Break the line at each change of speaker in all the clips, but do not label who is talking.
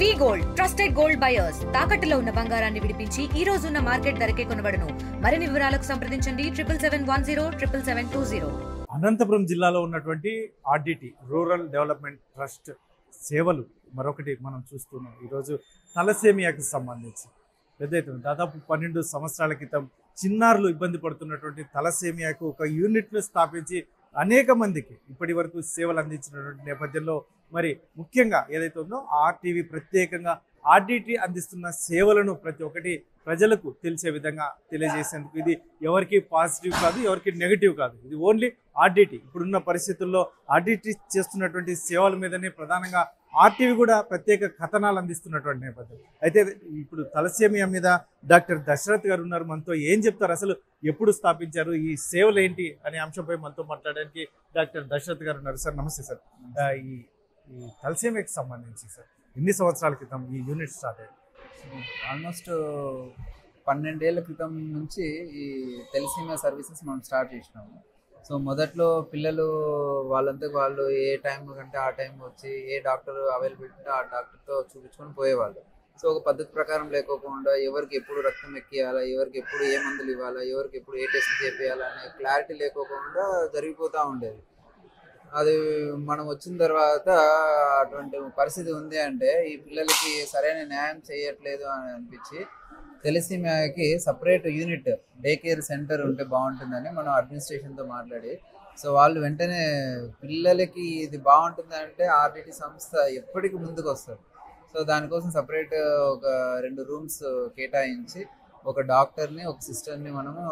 వి gold trusted gold buyers తాకట్టులో ఉన్న బంగారాన్ని విడిపించి ఈ రోజు ఉన్న మార్కెట్ ధరకే కొనబడును. మరిన్ని వివరాలకు సంప్రదించండి 7710772020.
అనంతపురం జిల్లాలో ఉన్నటువంటి ఆర్డిటి రూరల్ డెవలప్మెంట్ ట్రస్ట్ సేవలు మరొకటి మనం చూస్తున్నాం. ఈరోజు తలసేమియాకి సంబంధించి పెద్ద ఎత్తున దాదాపు 12 సంవత్సరాల క్రితం చిన్నారులు ఇబ్బంది పడుతున్నటువంటి తలసేమియాకు ఒక యూనిట్ను స్థాపించి అనేక మందికి ఇప్పటి వరకు సేవలు అందించినటువంటి నేపథ్యంలో మరి ముఖ్యంగా ఏదైతే ఉందో ఆర్టీవీ ప్రత్యేకంగా ఆర్డిటి అందిస్తున్న సేవలను ప్రతి ఒక్కటి ప్రజలకు తెలిసే విధంగా తెలియజేసేందుకు ఇది ఎవరికి పాజిటివ్ కాదు, ఎవరికి నెగిటివ్ కాదు. ఇది ఓన్లీ ఆర్డిటి. ఇప్పుడున్న పరిస్థితుల్లో ఆర్డిటి చేస్తున్నటువంటి సేవల మీదనే ప్రధానంగా ఆర్టీవీ కూడా ప్రత్యేక కథనాలు అందిస్తున్నటువంటి నేపథ్యం. అయితే ఇప్పుడు తలసేమియా మీద డాక్టర్ దశరథ్ గారు ఉన్నారు. మనతో ఏం చెప్తారు, అసలు ఎప్పుడు స్థాపించారు, ఈ సేవలు ఏంటి అనే అంశంపై మనతో మాట్లాడడానికి డాక్టర్ దశరథ్ గారు ఉన్నారు. సార్ నమస్తే సార్. ఈ తలసేమియాకి సంబంధించి సార్ ఎన్ని సంవత్సరాల క్రితం ఈ యూనిట్ స్టార్ట్ అయ్యింది?
ఆల్మోస్ట్ 12 ఏళ్ల క్రితం నుంచి ఈ తలసేమియా సర్వీసెస్ మనం స్టార్ట్ చేసినాము. సో మొదట్లో పిల్లలు వాళ్ళంతా వాళ్ళు ఏ టైం కంటే ఆ టైం వచ్చి ఏ డాక్టర్ అవైలబిలిటీ ఉంటే ఆ డాక్టర్తో చూపించుకొని పోయేవాళ్ళు. సో ఒక పద్ధతి ప్రకారం లేకోకుండా ఎవరికి ఎప్పుడు రక్తం ఎక్కియాలా, ఎవరికి ఎప్పుడు ఏ మందులు ఇవ్వాలా, ఎవరికి ఎప్పుడు ఏ టెస్ట్ చేయాలా అనే క్లారిటీ లేకోకుండా జరిగిపోతూ ఉండేది. అది మనం వచ్చిన తర్వాత అటువంటి పరిస్థితి ఉంది అంటే ఈ పిల్లలకి సరైన న్యాయం చేయట్లేదు అని అనిపించి తలసేమియాకి separate unit day care centre ఉంటే బాగుంటుందని మనం అడ్మినిస్ట్రేషన్తో మాట్లాడి, సో వాళ్ళు వెంటనే పిల్లలకి ఇది బాగుంటుంది అంటే ఆర్డిటి సంస్థ ఎప్పటికీ ముందుకు వస్తారు. సో దానికోసం సపరేట్ ఒక 2 రూమ్స్ కేటాయించి ఒక డాక్టర్ని ఒక సిస్టర్ని మనము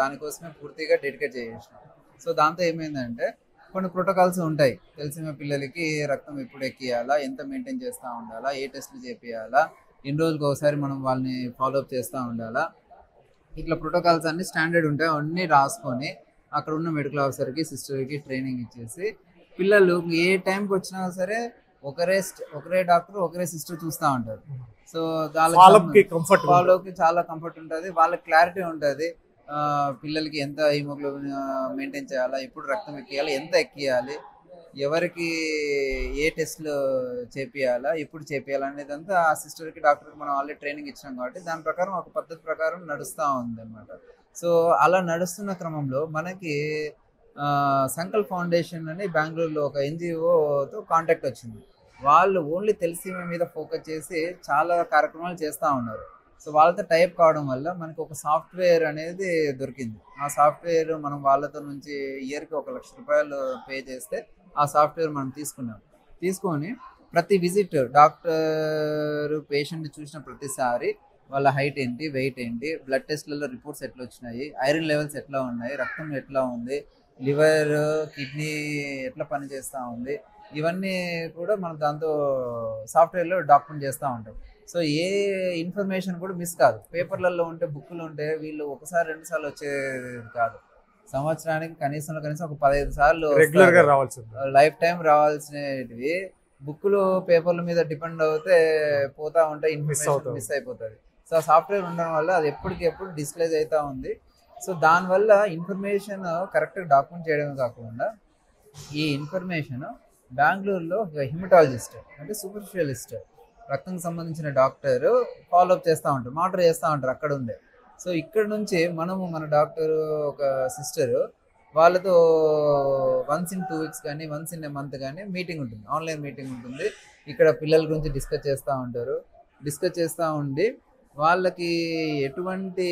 దానికోసమే పూర్తిగా డెడికేట్ చేసేసినాం. సో దాంతో ఏమైందంటే కొన్ని ప్రోటోకాల్స్ ఉంటాయి. తలసేమియా పిల్లలకి రక్తం ఎప్పుడు ఎక్కియాలా, ఎంత మెయింటైన్ చేస్తూ ఉండాలా, ఏ టెస్టులు చేపియాలా, ఎన్ని రోజులకు ఒకసారి మనం వాళ్ళని ఫాలోఅప్ చేస్తూ ఉండాలా, ఇట్లా ప్రోటోకాల్స్ అన్నీ స్టాండర్డ్ ఉంటాయి. అన్నీ రాసుకొని అక్కడ ఉన్న మెడికల్ ఆఫీసర్కి సిస్టర్కి ట్రైనింగ్ ఇచ్చేసి పిల్లలు ఏ టైంకి వచ్చినా సరే ఒకరే డాక్టర్ ఒకరే సిస్టర్ చూస్తూ ఉంటారు. సో
ఫాలోకి
చాలా కంఫర్ట్ ఉంటుంది, వాళ్ళకి క్లారిటీ ఉంటుంది. పిల్లలకి ఎంత హిమోగ్లోబిన్ మెయింటైన్ చేయాలా, ఎప్పుడు రక్తం ఎక్కియాలి, ఎంత ఎక్కియాలి, ఎవరికి ఏ టెస్ట్లు చేపియాలా, ఎప్పుడు చేపియాలా అనేది అంతా ఆ సిస్టర్కి డాక్టర్కి మనం ఆల్రెడీ ట్రైనింగ్ ఇచ్చినాం కాబట్టి దాని ప్రకారం ఒక పద్ధతి ప్రకారం నడుస్తూ ఉంది అనమాట. సో అలా నడుస్తున్న క్రమంలో మనకి సంకల్ప్ ఫౌండేషన్ అని బెంగళూరులో ఒక ఎన్జిఓతో కాంటాక్ట్ వచ్చింది. వాళ్ళు ఓన్లీ తలసేమియా మీద ఫోకస్ చేసి చాలా కార్యక్రమాలు చేస్తూ ఉన్నారు. సో వాళ్ళతో టైప్ కావడం వల్ల మనకు ఒక సాఫ్ట్వేర్ అనేది దొరికింది. ఆ సాఫ్ట్వేర్ మనం వాళ్ళతో నుంచి ఇయర్కి 1 లక్ష రూపాయలు పే చేస్తే ఆ సాఫ్ట్వేర్ మనం తీసుకొని ప్రతి విజిట్ డాక్టర్ పేషెంట్ చూసిన ప్రతిసారి వాళ్ళ హైట్ ఏంటి, వెయిట్ ఏంటి, బ్లడ్ టెస్ట్లలో రిపోర్ట్స్ ఎట్లా వచ్చినాయి, ఐరన్ లెవెల్స్ ఎట్లా ఉన్నాయి, రక్తం ఎట్లా ఉంది, లివర్ కిడ్నీ ఎట్లా పనిచేస్తూ ఉంది, ఇవన్నీ కూడా మనం దాంతో సాఫ్ట్వేర్లో డాక్యుమెంట్ చేస్తూ ఉంటాం. సో ఏ ఇన్ఫర్మేషన్ కూడా మిస్ కాదు. పేపర్లలో ఉంటే బుక్లు ఉంటే వీళ్ళు 1 సారి 2 సార్లు వచ్చేది కాదు. సంవత్సరానికి కనీసం ఒక 15 సార్లు
రెగ్యులర్గా రావాల్సింది,
లైఫ్ టైం రావాల్సినవి బుక్లు పేపర్ల మీద డిపెండ్ అవుతే పోతా ఉంటే ఇన్ఫర్మేషన్ మిస్ అయిపోతుంది. సో ఆ సాఫ్ట్వేర్ ఉండడం వల్ల అది ఎప్పటికెప్పుడు డిస్ప్లేజ్ అవుతూ ఉంది. సో దానివల్ల ఇన్ఫర్మేషన్ కరెక్ట్గా డాక్యుమెంట్ చేయడమే కాకుండా ఈ ఇన్ఫర్మేషన్ బెంగళూరులో ఒక హిమటాలజిస్ట్ అంటే సూపర్స్పెషలిస్ట్ రక్తంకి సంబంధించిన డాక్టర్ ఫాలోఅప్ చేస్తూ ఉంటారు, మానిటర్ చేస్తూ ఉంటారు అక్కడ ఉండే. సో ఇక్కడ నుంచి మన డాక్టర్ ఒక సిస్టర్ వాళ్ళతో వన్స్ ఇన్ 2 వీక్స్ కానీ వన్స్ ఇన్ ఎ మంత్ కానీ మీటింగ్ ఉంటుంది, ఆన్లైన్ మీటింగ్ ఉంటుంది. ఇక్కడ పిల్లల గురించి డిస్కస్ చేస్తూ ఉంటారు. డిస్కస్ చేస్తూ ఉండి వాళ్ళకి ఎటువంటి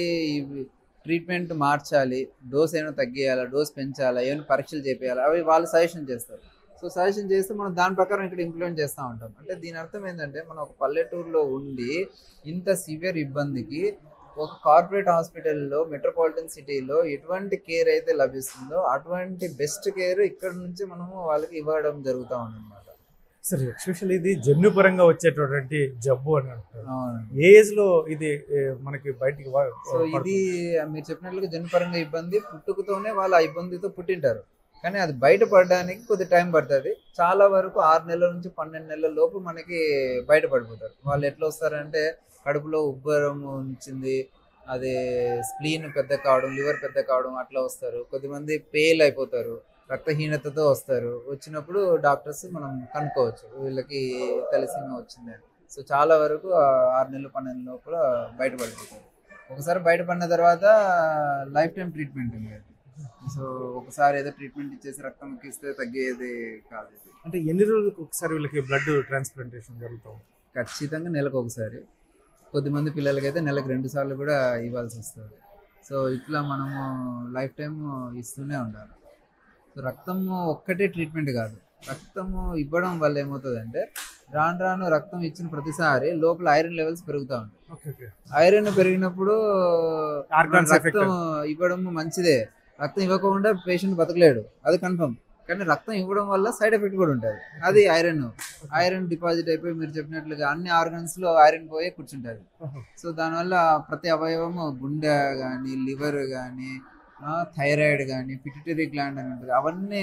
ట్రీట్మెంట్ మార్చాలి, డోస్ ఏమైనా తగ్గియాలా, డోస్ పెంచాలా, ఏమైనా పరీక్షలు చేయాలా, అవి వాళ్ళు సజెషన్ చేస్తారు. సో సజెషన్ చేస్తే మనం దాని ప్రకారం ఇక్కడ ఇంప్లిమెంట్ చేస్తూ ఉంటాం. అంటే దీని అర్థం ఏంటంటే మనం ఒక పల్లెటూరులో ఉండి ఇంత సివియర్ ఇబ్బందికి ఒక కార్పొరేట్ హాస్పిటల్లో మెట్రోపాలిటన్ సిటీలో ఎటువంటి కేర్ అయితే లభిస్తుందో అటువంటి బెస్ట్ కేర్ ఇక్కడ నుంచి మనము వాళ్ళకి ఇవ్వడం జరుగుతూ ఉందన్నమాట.
సరే, ఎస్పెషల్లీ ఇది జన్యుపరంగా వచ్చేటటువంటి జబ్బు అని అంటారు. ఏ ఏజ్ లో ఇది మనకి బయటికి?
సో ఇది మీరు చెప్పినట్లుగా జన్యుపరంగా ఇబ్బంది పుట్టుకతోనే వాళ్ళు ఆ ఇబ్బందితో పుట్టింటారు, కానీ అది బయటపడడానికి కొద్ది టైం పడుతుంది. చాలా వరకు 6 నెలల నుంచి 12 నెలల లోపు మనకి బయటపడిపోతారు. వాళ్ళు ఎట్లా వస్తారంటే కడుపులో ఉబ్బరం ఉంచింది, అది స్ప్లీన్ పెద్ద కావడం, లివర్ పెద్ద కావడం అట్లా వస్తారు. కొద్దిమంది పేల్ అయిపోతారు, రక్తహీనతతో వస్తారు. వచ్చినప్పుడు డాక్టర్స్ మనం కనుక్కోవచ్చు వీళ్ళకి తలసేమియా వచ్చిందని. సో చాలా వరకు 6 నెలలు 12 లోపల బయటపడిపోతారు. ఒకసారి బయటపడిన తర్వాత లైఫ్ టైం ట్రీట్మెంట్ ఉంది. సో ఒకసారి ఏదో ట్రీట్మెంట్ ఇచ్చేసి రక్తం ఎక్కిస్తే తగ్గేది కాదు.
అంటే ఎన్ని రోజులకు ఒకసారి వీళ్ళకి బ్లడ్ ట్రాన్స్ప్లాంటేషన్ జరుగుతుంది?
ఖచ్చితంగా నెలకు ఒకసారి, కొద్దిమంది పిల్లలకైతే నెలకు 2 సార్లు కూడా ఇవ్వాల్సి వస్తుంది. సో ఇట్లా మనము లైఫ్ టైం ఇస్తూనే ఉండాలి. సో రక్తము ఒక్కటే ట్రీట్మెంట్ కాదు, రక్తము ఇవ్వడం వల్ల ఏమవుతుందంటే రాను రాను రక్తం ఇచ్చిన ప్రతిసారి లోపల ఐరన్ లెవెల్స్ పెరుగుతూ ఉంటాయి. ఐరన్ పెరిగినప్పుడు రక్తం ఇవ్వడం మంచిదే, రక్తం ఇవ్వకుండా పేషెంట్ బతకలేడు, అది కన్ఫర్మ్. కానీ రక్తం ఇవ్వడం వల్ల సైడ్ ఎఫెక్ట్ కూడా ఉంటుంది. అది ఐరన్ డిపాజిట్ అయిపోయి మీరు చెప్పినట్లుగా అన్ని ఆర్గన్స్ లో ఐరన్ పోయి కూర్చుంటుంది. సో దానివల్ల ప్రతి అవయవము, గుండె కానీ, లివర్ కానీ, థైరాయిడ్ కానీ, పిట్యూటరీ గ్లాండ్ అని ఉంటుంది, అవన్నీ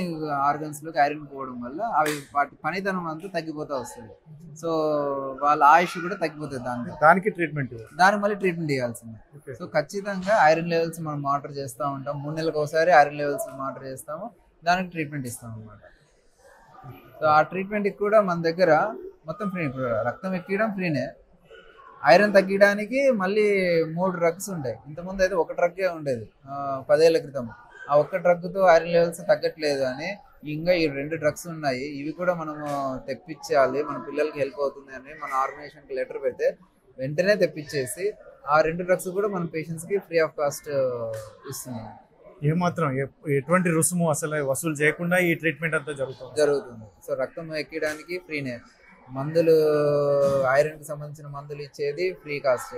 ఆర్గన్స్లోకి ఐరన్ పోవడం వల్ల అవి వాటి పనితనం అంతా తగ్గిపోతూ వస్తుంది. సో వాళ్ళ ఆయుష్ కూడా తగ్గిపోతుంది.
దానికి మళ్ళీ ట్రీట్మెంట్
ఇవ్వాల్సిందే. సో ఖచ్చితంగా ఐరన్ లెవెల్స్ మనం మానిటర్ చేస్తూ ఉంటాం. 3 నెలలకు ఒకసారి ఐరన్ లెవెల్స్ మానిటర్ చేస్తాము, దానికి ట్రీట్మెంట్ ఇస్తాం అన్నమాట. సో ఆ ట్రీట్మెంట్కి కూడా మన దగ్గర మొత్తం ఫ్రీ. రక్తం ఎక్కడం ఫ్రీనే, ఐరన్ తగ్గడానికి మళ్ళీ 3 డ్రగ్స్ ఉంటాయి. ఇంతకుముందు అయితే ఒక డ్రగ్గే ఉండేది 10 ఏళ్ల క్రితం. ఆ ఒక్క డ్రగ్తో ఐరన్ లెవెల్స్ తగ్గట్లేదు అని ఇంకా ఈ 2 డ్రగ్స్ ఉన్నాయి, ఇవి కూడా మనము తెప్పించాలి, మన పిల్లలకి హెల్ప్ అవుతుంది అని మన ఆర్గనైజేషన్కి లెటర్ పెడితే వెంటనే తెప్పించేసి ఆ 2 డ్రగ్స్ కూడా మన పేషెంట్స్కి ఫ్రీ ఆఫ్ కాస్ట్ ఇస్తున్నాం.
ఏమాత్రం ఎటువంటి రుసుము అసలు వసూలు చేయకుండా ఈ ట్రీట్మెంట్ అంతా జరుగుతుంది.
సో రక్తం ఎక్కడానికి ఫ్రీనే, మందులు ఐరన్కి సంబంధించిన మందులు ఇచ్చేది ఫ్రీ కాస్ట్.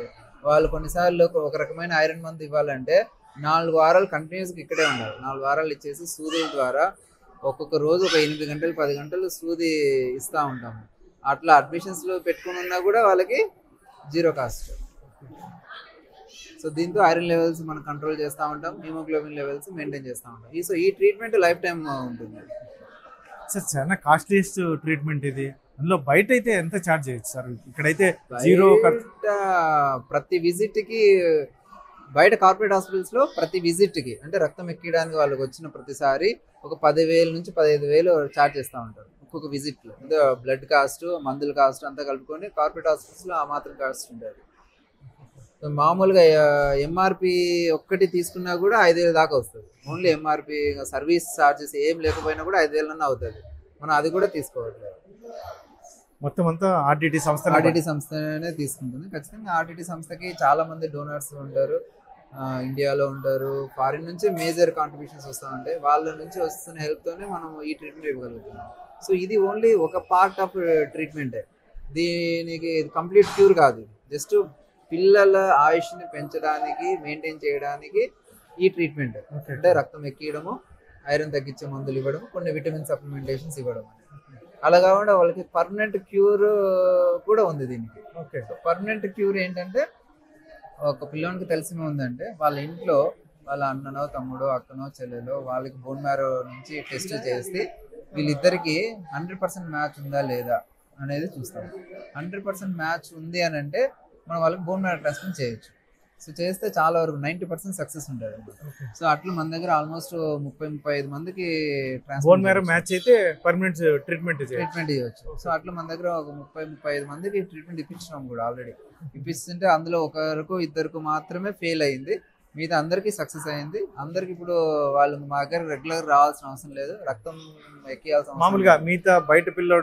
వాళ్ళు కొన్నిసార్లు ఒక రకమైన ఐరన్ మందు ఇవ్వాలంటే 4 వారాలు కంటిన్యూస్గా ఇక్కడే ఉండాలి. 4 వారాలు ఇచ్చేసి సూదుల ద్వారా ఒక్కొక్క రోజు ఒక 8 గంటలు 10 గంటలు సూది ఇస్తూ ఉంటాము. అట్లా అడ్మిషన్స్లో పెట్టుకుని ఉన్నా కూడా వాళ్ళకి 0 కాస్ట్. సో దీంతో ఐరన్ లెవెల్స్ మనం కంట్రోల్ చేస్తూ ఉంటాం, హిమోగ్లోబిన్ లెవెల్స్ మెయింటైన్ చేస్తూ ఉంటాం. సో ఈ ట్రీట్మెంట్ లైఫ్ టైం ఉంటుంది.
సార్ చాలా కాస్ట్లీయెస్ట్ ట్రీట్మెంట్ ఇది. అందులో బయట అయితే ఎంత ఛార్జ్ చేయొచ్చు సార్? ఇక్కడైతే 0
ప్రతి విజిట్కి బయట కార్పొరేట్ హాస్పిటల్స్లో ప్రతి విజిట్కి అంటే రక్తం ఎక్కడానికి వాళ్ళకి వచ్చిన ప్రతిసారి ఒక 10,000 నుంచి 15,000 ఛార్జ్ చేస్తూ ఉంటారు ఒక్కొక్క విజిట్లో. అంటే బ్లడ్ కాస్ట్, మందుల కాస్ట్ అంతా కలుపుకొని కార్పొరేట్ హాస్పిటల్స్లో ఆ మాత్రం కాస్ట్ ఉంటుంది. మామూలుగా ఎంఆర్పి ఒక్కటి తీసుకున్నా కూడా 5,000 దాకా వస్తుంది. ఓన్లీ ఎంఆర్పి సర్వీస్ ఛార్జెస్ ఏం లేకపోయినా కూడా 5,000 అవుతుంది. మనం అది కూడా తీసుకోవట్లేదు.
మొత్తం అంతా ఆర్డిటి
సంస్థనే తీసుకుంటుంది. ఖచ్చితంగా ఆర్డిటి సంస్థకి చాలా మంది డోనర్స్ ఉంటారు, ఇండియాలో ఉంటారు, ఫారిన్ నుంచి మేజర్ కాంట్రిబ్యూషన్స్ వస్తూ ఉంటాయి. వాళ్ళ నుంచి వస్తున్న హెల్ప్తోనే మనం ఈ ట్రీట్మెంట్ ఇవ్వగలుగుతున్నాం. సో ఇది ఓన్లీ ఒక పార్ట్ ఆఫ్ ట్రీట్మెంటే, దీనికి కంప్లీట్ క్యూర్ కాదు. జస్ట్ పిల్లల ఆయుష్ని పెంచడానికి, మెయింటైన్ చేయడానికి ఈ ట్రీట్మెంట్. అంటే రక్తం ఎక్కియడము, ఐరన్ తగ్గించే మందులు ఇవ్వడం, కొన్ని విటమిన్ సప్లిమెంటేషన్స్ ఇవ్వడం. అలా కాకుండా వాళ్ళకి పర్మనెంట్ క్యూర్ కూడా ఉంది దీనికి. పర్మనెంట్ క్యూర్ ఏంటంటే ఒక పిల్లోనికి తెలిసిన ఉందంటే వాళ్ళ ఇంట్లో వాళ్ళ అన్ననో తమ్ముడో అక్కనో చెల్లెలో వాళ్ళకి బోన్ మ్యారో నుంచి టెస్ట్ చేసి వీళ్ళిద్దరికి 100% మ్యాచ్ ఉందా లేదా అనేది చూస్తాం. 100% మ్యాచ్ ఉంది అని అంటే మనం వాళ్ళకి బోన్ మ్యారో ట్రాన్స్ప్లాంట్ చేయొచ్చు. సో చేస్తే చాలా వరకు 90% సక్సెస్ ఉంటుంది. సో అట్లా మన దగ్గర ఆల్మోస్ట్ 30-35 మందికి
బోన్ మ్యారో మ్యాచ్ అయితే పర్మనెంట్ ట్రీట్మెంట్
ఇవ్వచ్చు. సో అట్లా మన దగ్గర ఒక 30-35 మందికి ట్రీట్మెంట్ ఇప్పించినాం కూడా ఆల్రెడీ. ఇప్పిస్తుంటే అందులో ఒకరికి ఇద్దరికి మాత్రమే ఫెయిల్ అయింది, మిగతా అందరికీ సక్సెస్ అయింది. అందరికి ఇప్పుడు వాళ్ళు మా దగ్గర రెగ్యులర్ రావాల్సిన అవసరం లేదు, రక్తం ఎక్కియాల్సిన
మామూలుగా మిగతా బయట పిల్లలు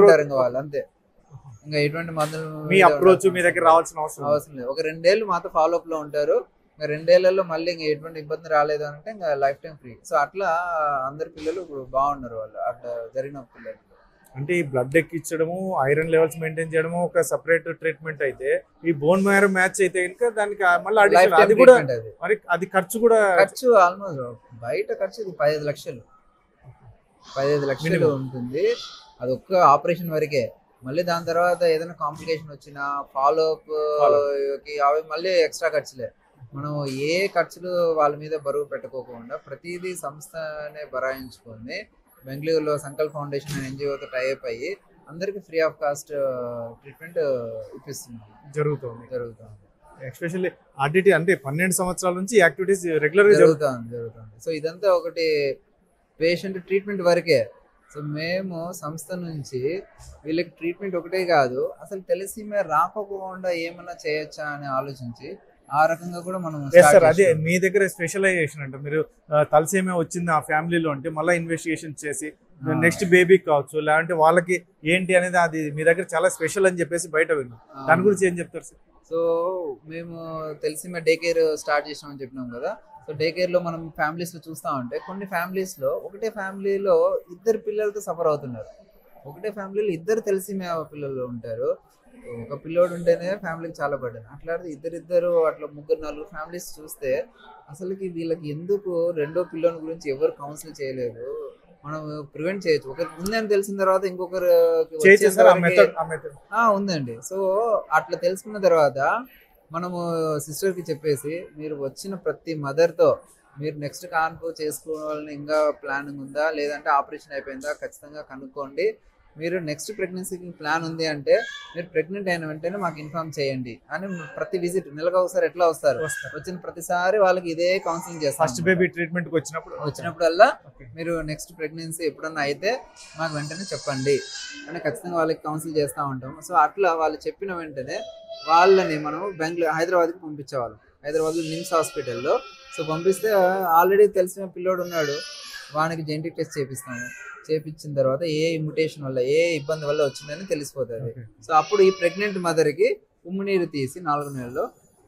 ఉంటారు ఇంకా వాళ్ళు అంతే. ఇంకా ఎటువంటి మందులు
మీ అప్రోచ్ మీ దగ్గర రావాల్సిన అవసరం
లేదు. ఒక 2 ఏళ్ళు మాతో ఫాలోఅప్ లో ఉంటారు. ఇంకా 2 ఏళ్లలో మళ్ళీ ఇంకా ఎటువంటి ఇబ్బంది రాలేదు అంటే ఇంకా లైఫ్ టైం ఫ్రీ. సో అట్లా అందరు పిల్లలు ఇప్పుడు బాగున్నారు. వాళ్ళు అట్లా జరిగిన పిల్లలు
అంటే ఈ బ్లడ్ ఎక్కించడము, ఐరన్ లెవెల్స్ మెయింటైన్ చేయడము ఒక సెపరేట్ ట్రీట్మెంట్ అయితే, ఈ బోన్ మ్యారో మ్యాచ్ అయితే ఇంకా దానికి మళ్ళీ అది కూడా మరి అది ఖర్చు
ఆల్మోస్ట్ బయట ఖర్చు ఇది 15 లక్షలు ఉంటుంది. అది ఒక్క ఆపరేషన్ వరకే. మళ్ళీ దాని తర్వాత ఏదైనా కాంప్లికేషన్ వచ్చినా ఫాలోఅప్ అవి మళ్ళీ ఎక్స్ట్రా ఖర్చులే. మనం ఏ ఖర్చులు వాళ్ళ మీద బరువు పెట్టుకోకుండా ప్రతిదీ సంస్థనే భరాయించుకొని బెంగళూరులో సంకల్ప్ ఫౌండేషన్ అనే ఎన్జిఓతో టైఅప్ అయ్యి అందరికి ఫ్రీ ఆఫ్ కాస్ట్ ట్రీట్మెంట్ ఇప్పిస్తున్నాం.
జరుగుతుంది.
ఎస్పెషల్లీ
ఆర్డిటి అంటే 12 సంవత్సరాల నుంచి యాక్టివిటీస్ రెగ్యులర్ గా జరుగుతుంది.
సో ఇదంతా ఒకటి పేషెంట్ ట్రీట్మెంట్ వరకే. సో మేము సంస్థ నుంచి వీళ్ళకి ట్రీట్మెంట్ ఒకటే కాదు, అసలు తెలిసిమే రాకపోకుండా ఏమన్నా చేయొచ్చా అని ఆలోచించి ఆ రకంగా కూడా మనం
సార్ అదే మీ దగ్గర స్పెషలైజేషన్ అంటే మీరు తలసేమియా వచ్చింది ఆ ఫ్యామిలీలో అంటే మళ్ళీ ఇన్వెస్టిగేషన్ చేసి నెక్స్ట్ బేబీ కావచ్చు లేదంటే వాళ్ళకి ఏంటి అనేది అది మీ దగ్గర చాలా స్పెషల్ అని చెప్పేసి బయట విన్నాం. దాని గురించి ఏం చెప్తారు సార్?
సో మేము తెలిసిమే డే కేర్ స్టార్ట్ చేసినామని చెప్పినాం కదా. సో డే కేర్ లో మనం ఫ్యామిలీస్ లో చూస్తా ఉంటే కొన్ని ఫ్యామిలీస్ లో ఒకటే ఫ్యామిలీలో ఇద్దరు పిల్లలతో సఫర్ అవుతున్నారు. ఒకటే ఫ్యామిలీలో ఇద్దరు తెలిసిమే పిల్లలు ఉంటారు. ఒక పిల్లోడు ఉంటేనే ఫ్యామిలీకి చాలా బర్డెన్. అట్లాంటి ఇద్దరిద్దరు అట్లా ముగ్గురు నలుగురు ఫ్యామిలీస్ చూస్తే అసలుకి వీళ్ళకి ఎందుకు రెండో పిల్లోని గురించి ఎవరు కౌన్సిల్ చేయలేదు. మనం ప్రివెంట్ చేయొచ్చు. ఒకరికి ఉందని తెలిసిన తర్వాత ఇంకొకరు ఉందండి. సో అట్లా తెలుసుకున్న తర్వాత మనము సిస్టర్కి చెప్పేసి మీరు వచ్చిన ప్రతి మదర్తో మీరు నెక్స్ట్ కాన్పు చేసుకోవాలని ఇంకా ప్లానింగ్ ఉందా లేదంటే ఆపరేషన్ అయిపోయిందా ఖచ్చితంగా కనుక్కోండి. మీరు నెక్స్ట్ ప్రెగ్నెన్సీకి ప్లాన్ ఉంది అంటే మీరు ప్రెగ్నెంట్ అయిన వెంటనే మాకు ఇన్ఫార్మ్ చేయండి అని ప్రతి విజిట్ నెలకు ఒకసారి ఎట్లా వస్తారు, వచ్చిన ప్రతిసారి వాళ్ళకి ఇదే కౌన్సిలింగ్ చేస్తారు.
ఫస్ట్ బేబీ ట్రీట్మెంట్
వచ్చినప్పుడల్లా మీరు నెక్స్ట్ ప్రెగ్నెన్సీ ఎప్పుడన్నా అయితే మాకు వెంటనే చెప్పండి అని ఖచ్చితంగా వాళ్ళకి కౌన్సిల్ చేస్తూ ఉంటాం. సో అట్లా వాళ్ళు చెప్పిన వెంటనే వాళ్ళని మనం హైదరాబాద్కి పంపించేవాళ్ళం. హైదరాబాద్లో నిమ్స్ హాస్పిటల్లో. సో పంపిస్తే ఆల్రెడీ తెలిసిన పిల్లోడు ఉన్నాడు, వానికి జెనెటిక్ టెస్ట్ చేపిస్తాము. చేపించిన తర్వాత ఏ మ్యుటేషన్ వల్ల ఏ ఇబ్బంది వల్ల వచ్చిందని తెలిసిపోతుంది. సో అప్పుడు ఈ ప్రెగ్నెంట్ మదర్కి ఉమ్మునీరు తీసి 4 నెలల్లో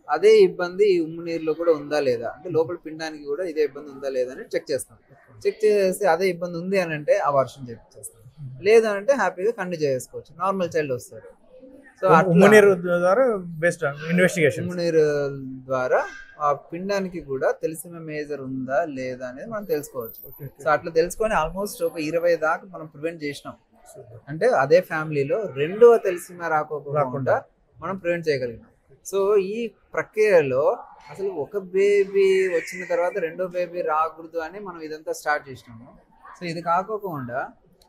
అదే ఇబ్బంది ఈ ఉమ్మునీరులో కూడా ఉందా లేదా అంటే లోపల పిండానికి కూడా ఇదే ఇబ్బంది ఉందా లేదా అని చెక్ చేస్తాం. చెక్ చేసి అదే ఇబ్బంది ఉంది అని అంటే అబార్షన్ చేపిస్తాం. లేదు అంటే హ్యాపీగా కంటిన్యూ చేసుకోవచ్చు, నార్మల్ చైల్డ్ వస్తారు. సో
ఉమ్మునీరు ద్వారా బెస్ట్ ఇన్వెస్టిగేషన్,
ఉమ్మునీరు ద్వారా ఆ పిండానికి కూడా తెలిసిన మేజర్ ఉందా లేదా అనేది మనం తెలుసుకోవచ్చు. సో అట్లా తెలుసుకొని ఆల్మోస్ట్ ఒక 20 దాకా మనం ప్రివెంట్ చేసినాం. అంటే అదే ఫ్యామిలీలో రెండవ తెలిసిన రాకుండా మనం ప్రివెంట్ చేయగలిగినాం. సో ఈ ప్రక్రియలో అసలు ఒక బేబీ వచ్చిన తర్వాత రెండో బేబీ రాకూడదు అని మనం ఇదంతా స్టార్ట్ చేసినాము. సో ఇది కాకోకుండా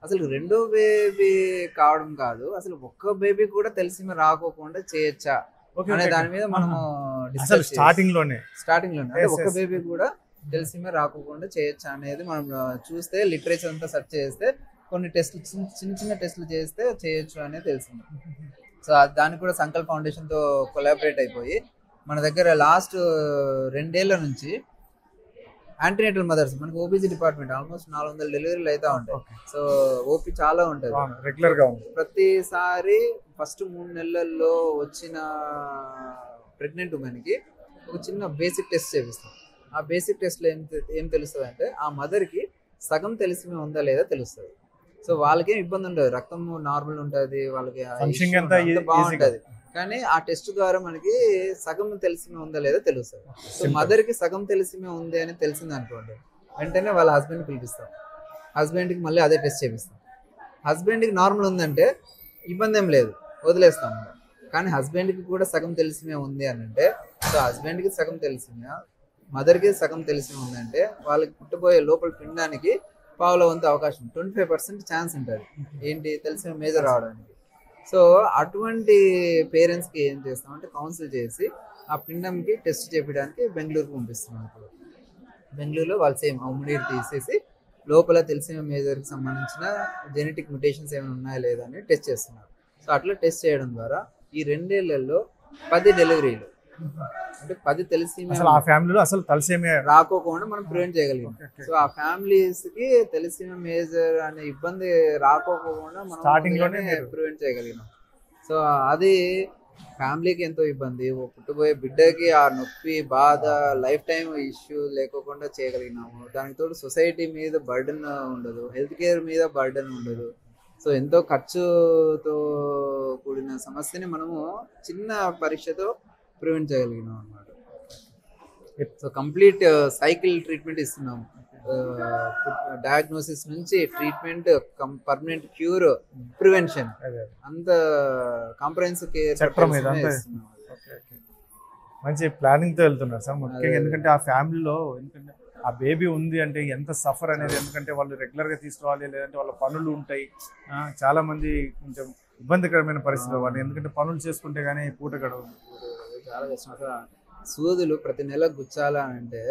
అసలు రెండో బేబీ కావడం కాదు, అసలు ఒక్క బేబీ కూడా తెలిసిన రాకోకుండా చేయొచ్చా అనే దాని మీద మనము
స్టార్టింగ్ లోనే
అంటే ఒక బేబీ కూడా తెలిసిమే రాకుండా చేయొచ్చా అనేది మనం చూస్తే లిటరేచర్ అంతా సెర్చ్ చేస్తే కొన్ని టెస్ట్లు చిన్న చిన్న టెస్ట్లు చేస్తే చేయొచ్చు అనేది తెలిసింది. సో దానికి కూడా సంకల్ప్ ఫౌండేషన్ తో కొలాబరేట్ అయిపోయి మన దగ్గర లాస్ట్ 2 ఏళ్ల నుంచి యాంటీనేటల్ మదర్స్ మనకి ఓబీసీ డిపార్ట్మెంట్ ఆల్మోస్ట్ 400 డెలివరీలు అయితే ఉంటాయి. సో ఓపీ చాలా ఉంటుంది
రెగ్యులర్ గా.
ప్రతిసారి ఫస్ట్ 3 నెలల్లో వచ్చిన ప్రెగ్నెంట్ ఉమెన్కి ఒక చిన్న బేసిక్ టెస్ట్ చేపిస్తాం. ఆ బేసిక్ టెస్ట్లో ఏం తెలుస్తుంది అంటే ఆ మదర్కి సగం తెలిసిమే ఉందా లేదా తెలుస్తుంది. సో వాళ్ళకేం ఇబ్బంది ఉండదు, రక్తం నార్మల్ ఉంటుంది, వాళ్ళకి బాగుంటుంది. కానీ ఆ టెస్ట్ ద్వారా మనకి సగం తెలిసిమే ఉందా లేదా తెలుస్తుంది. సో మదర్కి సగం తెలిసిమే ఉంది అని తెలిసింది అనుకోండి, వెంటనే వాళ్ళ హస్బెండ్ని పిలిపిస్తాం. హస్బెండ్కి మళ్ళీ అదే టెస్ట్ చేపిస్తాం. హస్బెండ్కి నార్మల్ ఉందంటే ఇబ్బంది ఏం లేదు, వదిలేస్తాం. కానీ హస్బెండ్కి కూడా సగం తెలిసిమే ఉంది అని అంటే, సో హస్బెండ్కి సగం తెలిసిమే మదర్కి సగం తెలిసిమే ఉందంటే వాళ్ళకి పుట్టబోయే లోపల పిండానికి పావుల వంతు అవకాశం 25% ఛాన్స్ ఉంటుంది ఏంటి తెలిసిన మేజర్ రావడానికి. సో అటువంటి పేరెంట్స్కి ఏం చేస్తామంటే కౌన్సిల్ చేసి ఆ పిండంకి టెస్ట్ చేయడానికి బెంగళూరుకి పంపిస్తున్నాం. ఇప్పుడు బెంగళూరులో వాళ్ళు సేమ్ ఉమ్మునీరు తీసేసి లోపల తెలిసిన మేజర్కి సంబంధించిన జెనెటిక్ మ్యుటేషన్స్ ఏమైనా ఉన్నాయా లేదా అని టెస్ట్ చేస్తున్నారు. సో అట్లా టెస్ట్ చేయడం ద్వారా ఈ 2 ఏళ్లలో 10 డెలివరీలు అంటే 10 తెలిసిమే రాకోకుండా మనం ప్రివెంట్ చేయగలిగాం. సో ఆ ఫ్యామిలీస్ కి తెలిసిన మేజర్ అనే ఇబ్బంది రాకోకుండా మనం ప్రివెంట్ చేయగలిగినాం. సో అది ఫ్యామిలీకి ఎంతో ఇబ్బంది, పుట్టబోయే బిడ్డకి ఆ నొప్పి బాధ లైఫ్ టైం ఇష్యూ లేకోకుండా చేయగలిగినాము. దానికి తోడు సొసైటీ మీద బర్డెన్ ఉండదు, హెల్త్ కేర్ మీద బర్డెన్ ఉండదు. సో ఎంతో ఖర్చుతో కూడిన సమస్యని మనము చిన్న పరీక్షతో ప్రివెంట్ చేయగలిగినాం అన్నమాట. సో కంప్లీట్ సైకిల్ ట్రీట్మెంట్ ఇస్తున్నాము. డయాగ్నోసిస్ నుంచి ట్రీట్మెంట్, పర్మనెంట్ క్యూర్, ప్రివెన్షన్, అంత కాంప్రహెన్సివ్ కేర్.
మంచి ప్లానింగ్ తో వెళ్తున్నారు సార్ ముఖ్యంగా. ఎందుకంటే ఆ ఫ్యామిలీలో ఎందుకంటే ఆ బేబీ ఉంది అంటే ఎంత సఫర్ అనేది, ఎందుకంటే వాళ్ళు రెగ్యులర్గా తీసుకోవాలి, లేదంటే వాళ్ళ పనులు ఉంటాయి. చాలా మంది కొంచెం ఇబ్బందికరమైన పరిస్థితి వాళ్ళు, ఎందుకంటే పనులు చేసుకుంటే కానీ పూట గడవదు.
చాలా కష్టం. అసలు సూదులు ప్రతి నెల గుచ్చాలా అంటే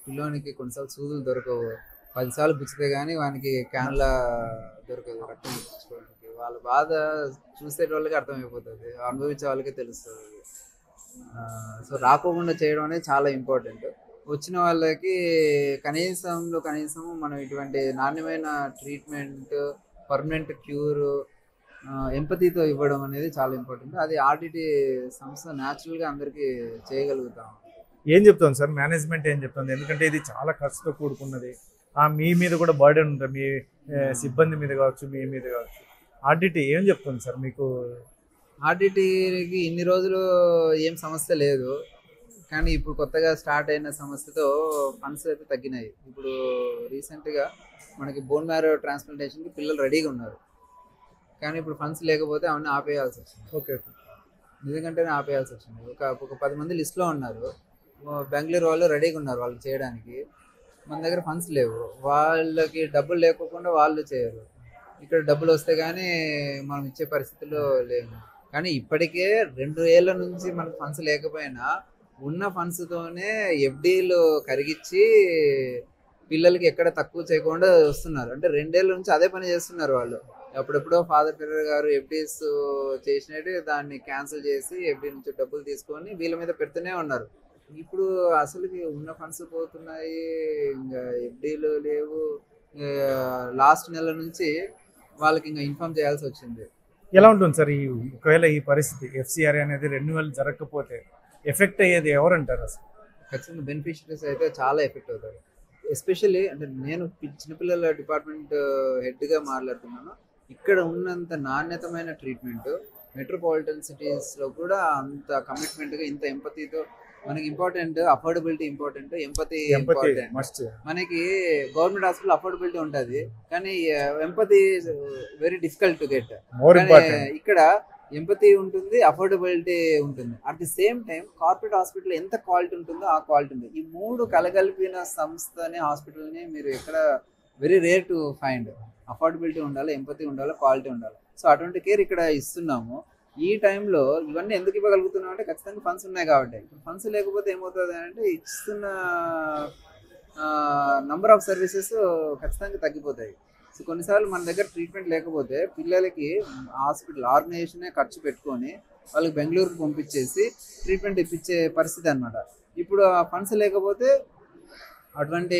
పిల్లోనికి కొన్నిసార్లు సూదులు దొరకవు. 10 సార్లు గుచ్చితే కానీ వానికి క్యాన్ల దొరకదు రక్తం ఇప్పించుకోవడానికి. వాళ్ళ బాధ చూసే వాళ్ళకి అర్థమైపోతుంది, అనుభవించే వాళ్ళకే తెలుస్తుంది. సో రాకోకుండా చేయడం అనేది చాలా ఇంపార్టెంట్. వచ్చిన వాళ్ళకి కనీసం మనం ఇటువంటి నాణ్యమైన ట్రీట్మెంట్, పర్మనెంట్ క్యూర్, ఎంపతితో ఇవ్వడం అనేది చాలా ఇంపార్టెంట్. అది ఆర్డిటి సంస్థ న్యాచురల్గా అందరికీ చేయగలుగుతాం.
ఏం చెప్తాను సార్ మేనేజ్మెంట్ ఏం చెప్తుంది? ఎందుకంటే ఇది చాలా ఖర్చుతో కూడుకున్నది. మీ మీద కూడా బర్డెన్ ఉంటుంది, మీ సిబ్బంది మీద కావచ్చు, మీ మీద కావచ్చు. ఆర్డిటి ఏం చెప్తుంది సార్ మీకు?
ఆర్డిటికి ఇన్ని రోజులు ఏం సమస్య లేదు, కానీ ఇప్పుడు కొత్తగా స్టార్ట్ అయిన సమస్యతో ఫండ్స్ అయితే తగ్గినాయి. ఇప్పుడు రీసెంట్గా మనకి బోన్ మ్యారో ట్రాన్స్ప్లాంటేషన్కి పిల్లలు రెడీగా ఉన్నారు, కానీ ఇప్పుడు ఫండ్స్ లేకపోతే అవన్నీ ఆపేయాల్సి వచ్చింది.
ఓకే,
నిజంగానే ఆపేయాల్సి వచ్చింది. ఒక 10 మంది లిస్ట్లో ఉన్నారు, బెంగళూరు వాళ్ళు రెడీగా ఉన్నారు వాళ్ళకి చేయడానికి. మన దగ్గర ఫండ్స్ లేవు, వాళ్ళకి డబ్బులు లేకోకుండా వాళ్ళు చేయరు. ఇక్కడ డబ్బులు వస్తే కానీ మనం ఇచ్చే పరిస్థితుల్లో లేము. కానీ ఇప్పటికే 2 ఏళ్ళ నుంచి మనకు ఫండ్స్ లేకపోయినా ఉన్న ఫండ్స్తోనే ఎఫ్డీలు కరిగించి పిల్లలకి ఎక్కడ తక్కువ చేయకుండా వస్తున్నారు. అంటే 2 ఏళ్ళ నుంచి అదే పని చేస్తున్నారు వాళ్ళు. అప్పుడెప్పుడో ఫాదర్ టెర్రర్ గారు ఎఫ్డీస్ చేసినట్టు దాన్ని క్యాన్సిల్ చేసి ఎఫ్డీ నుంచి డబ్బులు తీసుకొని వీళ్ళ మీద పెడుతూనే ఉన్నారు. ఇప్పుడు అసలుకి ఉన్న ఫండ్స్ పోతున్నాయి, ఇంకా ఎఫ్డీలు లేవు. లాస్ట్ నెల నుంచి వాళ్ళకి ఇంకా ఇన్ఫార్మ్ చేయాల్సి వచ్చింది.
ఎలా ఉంటుంది సార్ ఒకవేళ ఈ పరిస్థితి ఎఫ్సిఆర్ఏ అనేది రెన్యువల్ జరగకపోతే ఎఫెక్ట్ అయ్యేది ఎవరంటారు? అసలు
ఖచ్చితంగా బెనిఫిషరీస్ అయితే చాలా ఎఫెక్ట్ అవుతారు. ఎస్పెషల్లీ అంటే నేను చిన్నపిల్లల డిపార్ట్మెంట్ హెడ్గా మాట్లాడుతున్నాను. ఇక్కడ ఉన్నంత నాణ్యతమైన ట్రీట్మెంట్ మెట్రోపాలిటన్ సిటీస్లో కూడా అంత కమిట్మెంట్గా, ఇంత ఎంపతితో మనకి important. Affordability important, empathy important. మనకి గవర్నమెంట్ హాస్పిటల్ అఫోర్డబిలిటీ ఉంటుంది, కానీ empathy very difficult to get. ఇక్కడ ఎంపతి ఉంటుంది, అఫోర్డబిలిటీ ఉంటుంది. At the same time corporate hospital ఎంత క్వాలిటీ ఉంటుందో ఆ క్వాలిటీ ఉంటుంది. ఈ 3 కలగలిపిన సంస్థని, హాస్పిటల్ని మీరు ఎక్కడ very rare to find. Affordability ఉండాలి, ఎంపతి ఉండాలి, క్వాలిటీ ఉండాలి. సో అటువంటి కేర్ ఇక్కడ ఇస్తున్నాము. ఈ టైంలో ఇవన్నీ ఎందుకు ఇవ్వగలుగుతున్నాం అంటే ఖచ్చితంగా ఫండ్స్ ఉన్నాయి కాబట్టి. ఇప్పుడు ఫండ్స్ లేకపోతే ఏమవుతుంది అంటే ఇస్తున్న నంబర్ ఆఫ్ సర్వీసెస్ ఖచ్చితంగా తగ్గిపోతాయి. సో కొన్నిసార్లు మన దగ్గర ట్రీట్మెంట్ లేకపోతే పిల్లలకి హాస్పిటల్ ఆర్గనైజేషనే ఖర్చు పెట్టుకొని వాళ్ళకి బెంగళూరుకి పంపించేసి ట్రీట్మెంట్ ఇప్పించే పరిస్థితి అనమాట. ఇప్పుడు ఆ ఫండ్స్ లేకపోతే అటువంటి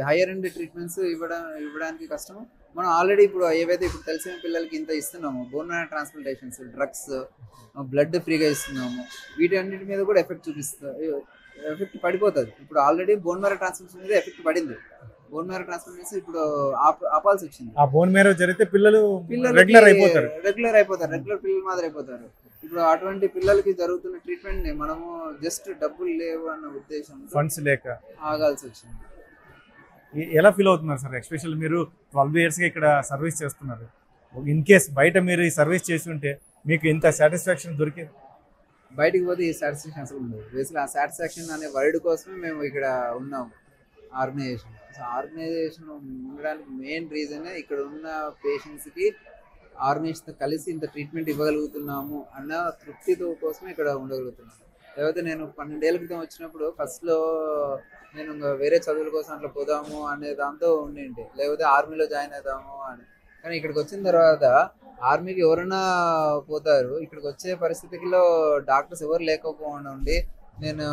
హయ్యర్ ఎండ్ ట్రీట్మెంట్స్ ఇవ్వడానికి కష్టము. మనం ఆల్రెడీ ఇప్పుడు ఏవైతే ఇప్పుడు తెలిసిన పిల్లలకి ఇంత ఇస్తున్నాము, bone marrow transplantations, drugs, blood ఫ్రీగా ఇస్తున్నాము, వీటన్నిటి మీద కూడా ఎఫెక్ట్ పడిపోతుంది. ఇప్పుడు ఆల్రెడీ బోన్ మ్యారో ట్రాన్స్ప్లాంటేషన్ మీద ఎఫెక్ట్ పడింది. బోన్ మ్యారో ట్రాన్స్ప్లాంటేషన్ ఇప్పుడు ఆపాల్సి వచ్చింది.
ఆ బోన్ మ్యారో జరిగితే పిల్లలు రెగ్యులర్ అయిపోతారు,
రెగ్యులర్ పిల్లల మాదిరి అయిపోతారు. ఇప్పుడు అటువంటి పిల్లలకి జరుగుతున్న ట్రీట్మెంట్ ని మనము జస్ట్ డబ్బులు లేవు అన్న ఉద్దేశంతో
ఫండ్స్ లేక
ఆగాల్సి వచ్చింది.
ఎలా ఫీల్ అవుతున్నారు సార్? ఎస్పెషల్ మీరు 12 yearsగా ఇక్కడ సర్వీస్ చేస్తున్నారు. ఇన్ కేస్ బయట మీరు ఈ సర్వీస్ చేసి ఉంటే మీకు ఇంత సాటిస్ఫాక్షన్ దొరికింది?
బయటికి పోతే ఈ సాటిస్ఫాక్షన్ అసలు ఉండదు. బేసిక్గా ఆ సాటిస్ఫాక్షన్ అనే వర్డ్ కోసమే మేము ఇక్కడ ఉన్నాము, ఆర్గనైజేషన్. సో ఆర్గనైజేషన్ ఉండడానికి మెయిన్ రీజనే ఇక్కడ ఉన్న పేషెంట్స్కి ఆర్గనైజేషన్తో కలిసి ఇంత ట్రీట్మెంట్ ఇవ్వగలుగుతున్నాము అన్న తృప్తితో కోసమే ఇక్కడ ఉండగలుగుతున్నాము. లేకపోతే నేను 12 ఏళ్ళ క్రితం వచ్చినప్పుడు ఫస్ట్లో నేను వేరే చదువుల కోసం అట్లా పోదాము అనే దాంతో ఉండింటి, లేకపోతే ఆర్మీలో జాయిన్ అవుదాము అని. కానీ ఇక్కడికి వచ్చిన తర్వాత ఆర్మీకి ఎవరైనా పోతారు, ఇక్కడికి వచ్చే పరిస్థితిలో డాక్టర్స్ ఎవరు లేకపోకుండా ఉండి నేను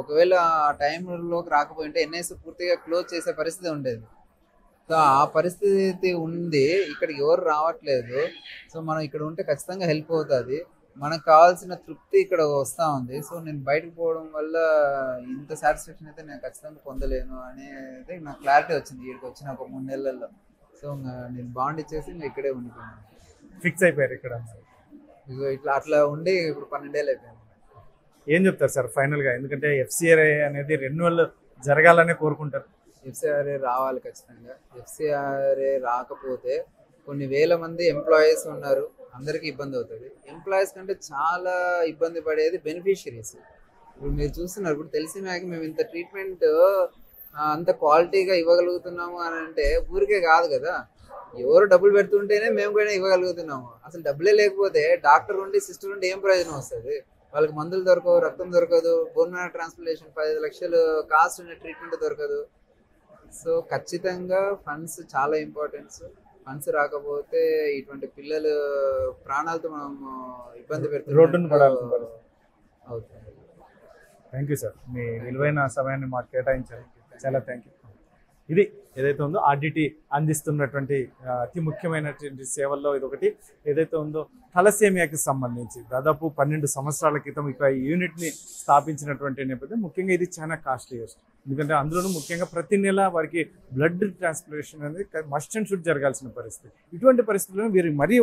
ఒకవేళ ఆ టైంలోకి రాకపోయింటే ఎన్ఐసి పూర్తిగా క్లోజ్ చేసే పరిస్థితి ఉండేది. సో ఆ పరిస్థితి ఉంది, ఇక్కడికి ఎవరు రావట్లేదు. సో మనం ఇక్కడ ఉంటే ఖచ్చితంగా హెల్ప్ అవుతుంది, మనకు కావాల్సిన తృప్తి ఇక్కడ వస్తూ ఉంది. సో నేను బయటకు పోవడం వల్ల ఇంత సాటిస్ఫాక్షన్ అయితే నేను ఖచ్చితంగా పొందలేను అనేది నాకు క్లారిటీ వచ్చింది ఇక్కడికి వచ్చిన ఒక 3 నెలల్లో. సో నేను బాండ్ ఇచ్చేసి నేను ఇక్కడే ఉండిపోయాను,
ఫిక్స్ అయిపోయారు ఇక్కడ.
ఇట్లా అట్లా ఉండి ఇప్పుడు 12 ఏళ్ళు అయిపోయాను.
ఏం చెప్తారు సార్ ఫైనల్గా? ఎందుకంటే ఎఫ్సిఆర్ఏ అనేది రెన్యువల్ జరగాలనే కోరుకుంటారు.
ఎఫ్సిఆర్ఏ రావాలి ఖచ్చితంగా. ఎఫ్సిఆర్ఏ రాకపోతే కొన్ని వేల మంది ఎంప్లాయీస్ ఉన్నారు, అందరికీ ఇబ్బంది అవుతుంది. ఎంప్లాయీస్ కంటే చాలా ఇబ్బంది పడేది బెనిఫిషరీస్. ఇప్పుడు మీరు చూస్తున్నారు, ఇప్పుడు తెలిసినాక మేము ఇంత ట్రీట్మెంట్ అంత క్వాలిటీగా ఇవ్వగలుగుతున్నాము అని అంటే ఊరికే కాదు కదా, ఎవరు డబ్బులు పెడుతుంటేనే మేము కూడా ఇవ్వగలుగుతున్నాము. అసలు డబ్బులే లేకపోతే డాక్టర్ ఉండి సిస్టర్ ఉండి ఏం ప్రయోజనం వస్తుంది? వాళ్ళకి మందులు దొరకవు, రక్తం దొరకదు, బోన్ మ్యారో ట్రాన్స్ప్లాంటేషన్ 15 లక్షలు కాస్ట్ ఉన్న ట్రీట్మెంట్ దొరకదు. సో ఖచ్చితంగా ఫండ్స్ చాలా ఇంపార్టెన్స్. ఫండ్స్ రాకపోతే ఇటువంటి పిల్లలు ప్రాణాలతో మనం ఇబ్బంది
రోడ్డును పడాల్సిన
పెడుతున్నాం
పరిస్థితి.
అవుతుంది.
థ్యాంక్ యూ సార్, మీ విలువైన సమయాన్ని మాకు కేటాయించారు, చాలా థ్యాంక్ యూ. ఇది ఏదైతే ఉందో ఆర్డిటి అందిస్తున్నటువంటి అతి ముఖ్యమైనటువంటి సేవల్లో ఇదొకటి. ఏదైతే ఉందో తలసేమియాకి సంబంధించి దాదాపు 12 సంవత్సరాల క్రితం ఇక ఈ యూనిట్ని స్థాపించినటువంటి నేపథ్యం. ముఖ్యంగా ఇది చాలా కాస్ట్లీయెస్ట్, ఎందుకంటే అందులోనూ ముఖ్యంగా ప్రతి నెల వారికి బ్లడ్ ట్రాన్స్ప్లాంటేషన్ అనేది మస్ట్ అండ్ షుడ్ జరగాల్సిన పరిస్థితి. ఇటువంటి పరిస్థితుల్లో వీరు మరీ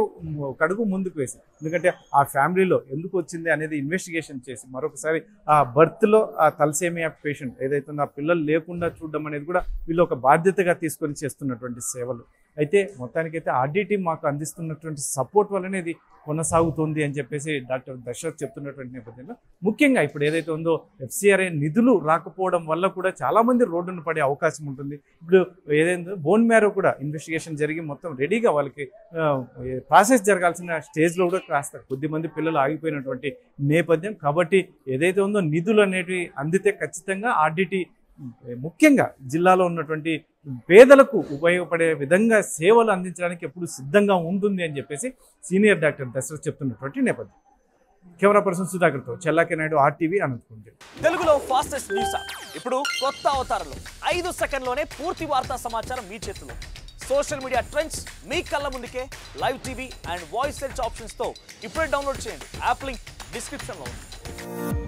ఒక అడుగు ముందుకు వేసి, ఎందుకంటే ఆ ఫ్యామిలీలో ఎందుకు వచ్చింది అనేది ఇన్వెస్టిగేషన్ చేసి మరొకసారి ఆ బర్త్లో ఆ తలసేమియా పేషెంట్ ఏదైతే ఉందో ఆ పిల్లలు లేకుండా చూడడం అనేది కూడా వీళ్ళు ఒక బాధ్యతగా తీసుకొని చేస్తున్నటువంటి సేవలు. అయితే మొత్తానికైతే ఆర్డిటి మాకు అందిస్తున్నటువంటి సపోర్ట్ వల్లనే ఇది కొనసాగుతుంది అని చెప్పేసి డాక్టర్ దశరథ్ చెప్తున్నటువంటి నేపథ్యంలో, ముఖ్యంగా ఇప్పుడు ఏదైతే ఉందో FCRA నిధులు రాకపోవడం వల్ల కూడా చాలామంది రోడ్డును పడే అవకాశం ఉంటుంది. ఇప్పుడు ఏదైతే బోన్ మ్యారో కూడా ఇన్వెస్టిగేషన్ జరిగి మొత్తం రెడీగా వాళ్ళకి ప్రాసెస్ జరగాల్సిన స్టేజ్లో కూడా కాస్త కొద్దిమంది పిల్లలు ఆగిపోయినటువంటి నేపథ్యం. కాబట్టి ఏదైతే ఉందో నిధులు అనేటివి అందితే ఖచ్చితంగా ఆర్డిటి ముఖ్యంగా జిల్లాలో ఉన్నటువంటి పేదలకు ఉపయోగపడే విధంగా సేవలు అందించడానికి ఎప్పుడు సిద్ధంగా ఉంటుంది అని చెప్పేసి సీనియర్ డాక్టర్ దశరథ్ చెప్తున్నటువంటి నేపథ్యం. కెమెరా పర్సన్ సుధాకర్తో చెల్లాకి నాయుడు, RTV, అనంతపురం.
తెలుగులో ఫాస్టెస్ట్ న్యూస్ ఇప్పుడు కొత్త అవతారంలో 5 సెకండ్లోనే పూర్తి వార్తా సమాచారం మీ చేతిలో. సోషల్ మీడియా ట్రెండ్స్ మీ కళ్ళ ముందుకే live TV and voice search ఆప్షన్స్తో ఇప్పుడే డౌన్లోడ్ చేయండి. యాప్ లింక్ డిస్క్రిప్షన్లో ఉంది.